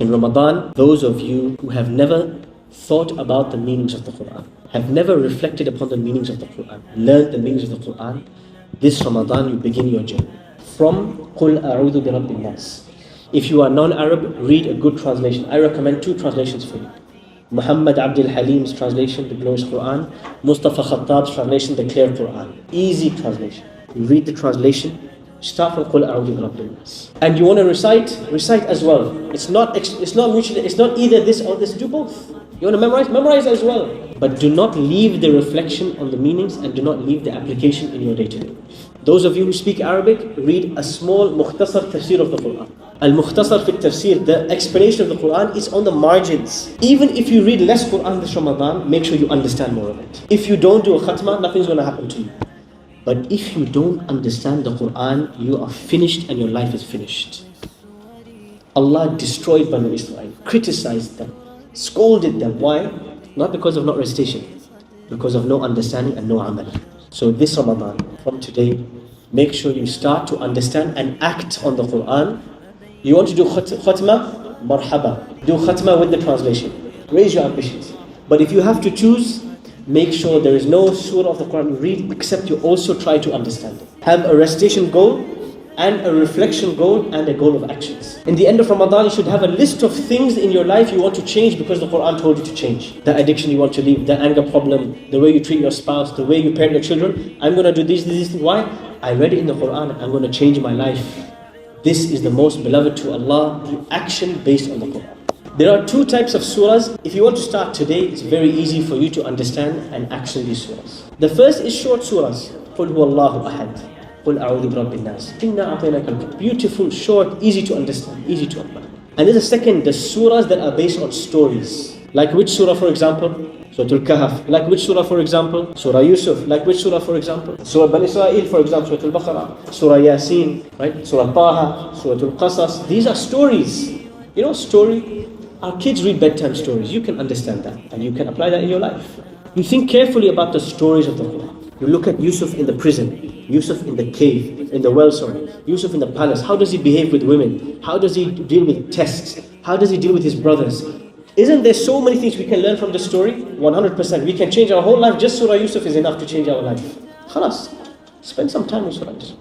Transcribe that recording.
In Ramadan, those of you who have never thought about the meanings of the Qur'an, have never reflected upon the meanings of the Qur'an, learned the meanings of the Qur'an, this Ramadan you begin your journey. From Qul A'udhu bi Rabbil Nas. If you are non-Arab, read a good translation. I recommend 2 translations for you. Muhammad Abdul Halim's translation, the Glorious Qur'an. Mustafa Khattab's translation, the Clear Qur'an. Easy translation. You read the translation. Start from Qul A'udhu bi Rabbil Nas. And you want to recite as well. It's not mutual. It's not either this or this. Do both. You want to memorize as well. But do not leave the reflection on the meanings and do not leave the application in your day-to-day life. Those of you who speak Arabic, read a small mukhtasar tafsir of the Qur'an. Al-mukhtasar fi tafsir, the explanation of the Qur'an is on the margins. Even if you read less Qur'an this Ramadan, make sure you understand more of it. If you don't do a khatma, nothing's going to happen to you. But if you don't understand the Qur'an, you are finished and your life is finished. Allah destroyed Banu Israel, criticized them, scolded them. Why? Not because of not recitation, because of no understanding and no amal. So this Ramadan, from today, make sure you start to understand and act on the Qur'an. You want to do khatma? Marhaba. Do khatma with the translation. Raise your ambitions. But if you have to choose, make sure there is no surah of the Qur'an you read except you also try to understand it. Have a recitation goal and a reflection goal and a goal of actions. In the end of Ramadan, you should have a list of things in your life you want to change because the Qur'an told you to change. The addiction you want to leave, the anger problem, the way you treat your spouse, the way you parent your children. I'm going to do these things. Why? I read it in the Qur'an. I'm going to change my life. This is the most beloved to Allah, the action based on the Qur'an. There are 2 types of surahs. If you want to start today, it's very easy for you to understand and action these surahs. The first is short surahs. قُلْ هُوَ اللَّهُ أَحَدٌ قُلْ أَعُوذُ بِرَبِّ النَّاسِ إِنَّا أَعْطَيْنَاكَ الْكَوْثَرَ. Beautiful, short, easy to understand, easy to apply. And there's a second, the surahs that are based on stories. Like which surah, for example? Surah Al-Kahf. Like which surah, for example? Surah Yusuf. Like which surah, for example? Surah Bani Israel, for example, Surah Al-Baqarah. Surah Yasin, right? Surah Taha, Surah Al-Qasas. These are stories. You know, story. Our kids read bedtime stories. You can understand that and you can apply that in your life. You think carefully about the stories of the Quran. You look at Yusuf in the prison, Yusuf in the cave, in the well, Yusuf in the palace. How does he behave with women? How does he deal with tests? How does he deal with his brothers? Isn't there so many things we can learn from the story? 100%. We can change our whole life. Just Surah Yusuf is enough to change our life. Khalas. Spend some time with Surah Yusuf.